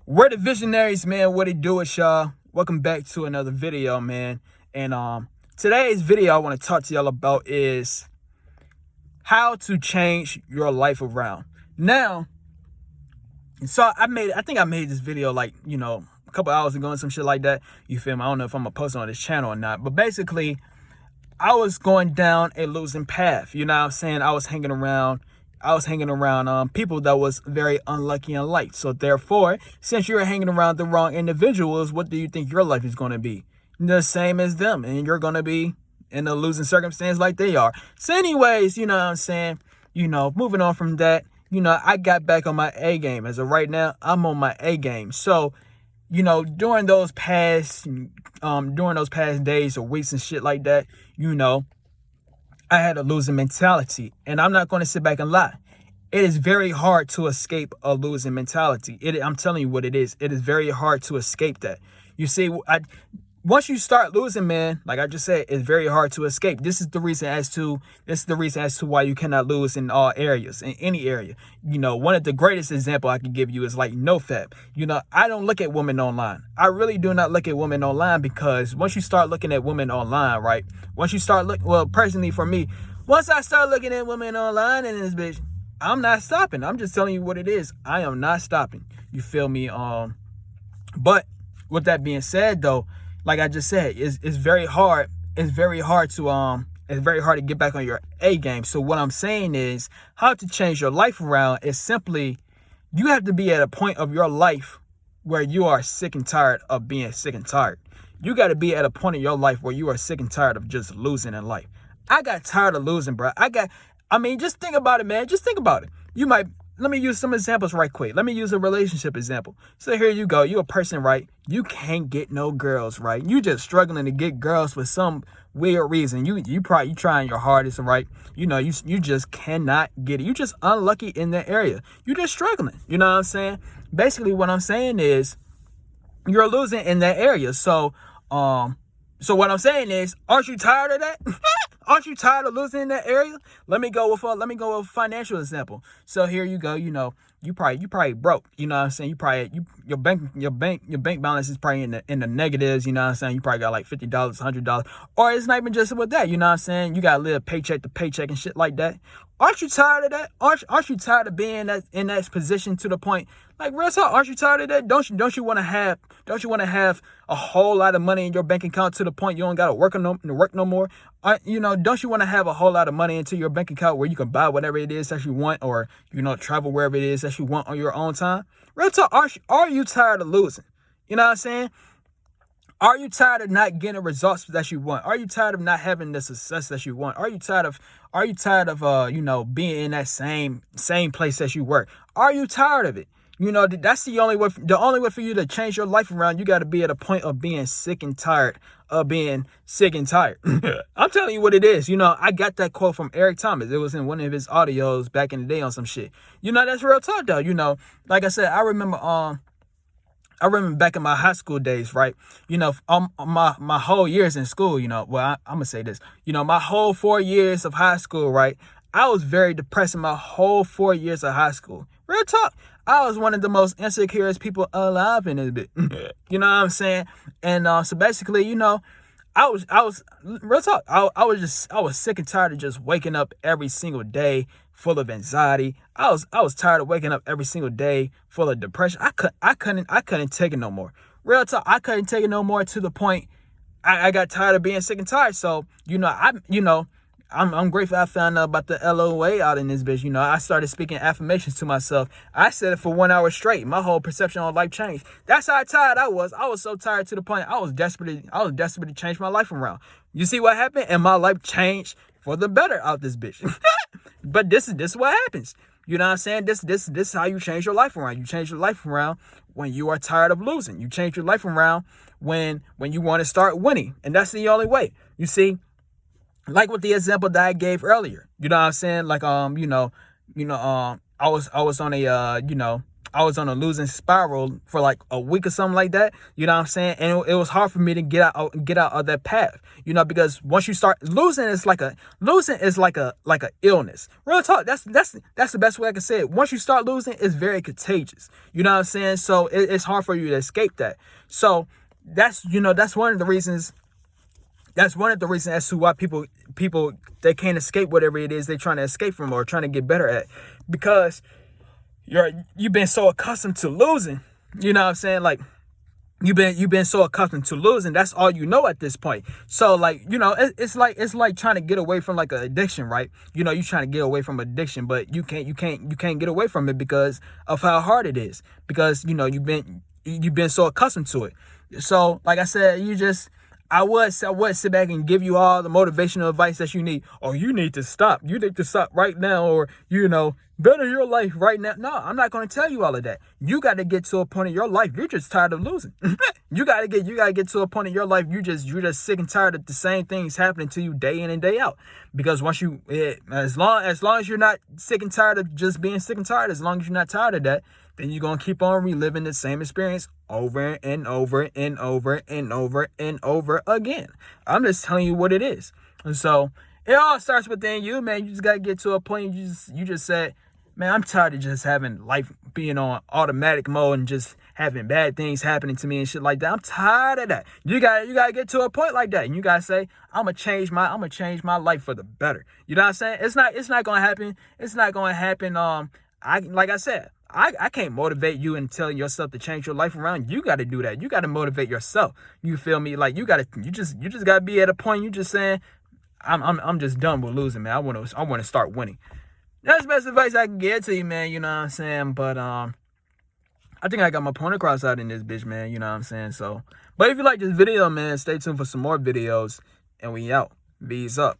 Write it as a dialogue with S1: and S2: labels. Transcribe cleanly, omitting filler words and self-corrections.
S1: We're the visionaries, man. What it do is, y'all. Welcome back to another video, man. And today's video I want to talk to y'all about is how to change your life around. Now, so I think I made this video like, a couple hours ago and some shit like that. You feel me? I don't know if I'm gonna post it on this channel or not. But basically, I was going down a losing path. You know what I'm saying? I was hanging around people that was very unlucky in life. So therefore, since you're hanging around the wrong individuals, what do you think your life is going to be? The same as them, and you're going to be in a losing circumstance like they are. So anyways, you know what I'm saying? Moving on from that, I got back on my A game. As of right now, I'm on my A game. So, during those past days or weeks and shit like that, I had a losing mentality, and I'm not going to sit back and lie. It is very hard to escape a losing mentality. I'm telling you what it is. It is very hard to escape that. You see, once you start losing, man, like I just said, it's very hard to escape. This is the reason as to why you cannot lose in all areas, in any area. One of the greatest example I can give you is like NoFap. I don't look at women online. I really do not look at women online, because once you start looking at women online, right? Personally for me, once I start looking at women online in this bitch, I'm not stopping. I'm just telling you what it is. I am not stopping. You feel me? But with that being said, though, like I just said, it's very hard. It's very hard to get back on your A game. So what I'm saying is, how to change your life around is simply, you have to be at a point of your life where you are sick and tired of being sick and tired. You got to be at a point in your life where you are sick and tired of just losing in life. I got tired of losing, bro. Just think about it, man. Just think about it. Let me use some examples right quick. Let me use a relationship example. So here you go. You a person, right? You can't get no girls, right? You just struggling to get girls for some weird reason. You trying your hardest, right? You just cannot get it. You just unlucky in that area. You just struggling. You know what I'm saying? Basically, what I'm saying is, you're losing in that area. So what I'm saying is, aren't you tired of that? Aren't you tired of losing in that area? Let me go with a financial example. So here you go. You probably broke. You know what I'm saying? Your bank balance is probably in the negatives. You know what I'm saying? You probably got like $50, $100, or it's not even just with that. You know what I'm saying? You gotta live paycheck to paycheck and shit like that. Aren't you tired of that? Aren't you tired of being in that position to the point? Like, real talk, aren't you tired of that? Don't you want to have a whole lot of money in your bank account to the point you don't gotta work no more? Don't you want to have a whole lot of money into your bank account where you can buy whatever it is that you want, or travel wherever it is that you want on your own time? Real talk, are you tired of losing? You know what I'm saying? Are you tired of not getting results that you want? Are you tired of not having the success that you want? Are you tired of being in that same place that you were? Are you tired of it? That's the only way. The only way for you to change your life around, you got to be at a point of being sick and tired of being sick and tired. I'm telling you what it is. I got that quote from Eric Thomas. It was in one of his audios back in the day on some shit. That's real talk though. Like I said, I remember back in my high school days, right? My whole years in school, I'm gonna say this, my whole 4 years of high school, right? I was very depressed in my whole 4 years of high school. Real talk. I was one of the most insecure people alive in this bit. You know what I'm saying? And so basically, I was real talk. I was sick and tired of just waking up every single day full of anxiety. I was tired of waking up every single day full of depression. I couldn't take it no more. Real talk. I couldn't take it no more, to the point I got tired of being sick and tired. So I'm grateful I found out about the LOA out in this bitch. I started speaking affirmations to myself. I said it for 1 hour straight. My whole perception on life changed. That's how tired I was. I was so tired to the point I was desperate to change my life around. You see what happened? And my life changed for the better out this bitch. But this is what happens. You know what I'm saying? This is how you change your life around. You change your life around when you are tired of losing. You change your life around when you want to start winning. And that's the only way. You see? Like with the example that I gave earlier, you know what I'm saying? Like, I was on a, I was on a losing spiral for like a week or something like that. You know what I'm saying? And it was hard for me to get out of that path. You know, because once you start losing, it's like a illness. Real talk. That's the best way I can say it. Once you start losing, it's very contagious. You know what I'm saying? So it's hard for you to escape that. So that's one of the reasons. That's one of the reasons as to why people they can't escape whatever it is they're trying to escape from or trying to get better at, because you've been so accustomed to losing. You know what I'm saying? Like you've been so accustomed to losing. That's all you know at this point. So like, it's like trying to get away from like an addiction, right? You know, you're trying to get away from addiction, but you can't get away from it because of how hard it is. Because you've been so accustomed to it. So like I said, I would sit back and give you all the motivational advice that you need. Oh, you need to stop. You need to stop right now, or better your life right now. No, I'm not going to tell you all of that. You got to get to a point in your life you're just tired of losing. you got to get to a point in your life you're just sick and tired of the same things happening to you day in and day out. Because once as long as you're not sick and tired of just being sick and tired, as long as you're not tired of that, then you're going to keep on reliving the same experience over and over and over and over and over again. I'm just telling you what it is. And so it all starts within you, man. You just got to get to a point you just said, man, I'm tired of just having life being on automatic mode and just having bad things happening to me and shit like that. I'm tired of that. You got to get to a point like that. And you got to say, I'm going to change my life for the better. You know what I'm saying? It's not going to happen. It's not going to happen. Like I said, I can't motivate you and telling yourself to change your life around. You got to do that. You got to motivate yourself. You feel me? Like you just got to be at a point you just saying, I'm just done with losing, man. I want to start winning. That's the best advice I can get to you, man. You know what I'm saying? But I think I got my point across out in this bitch, man. You know what I'm saying? So, but if you like this video, man, stay tuned for some more videos, and we out. Bees up.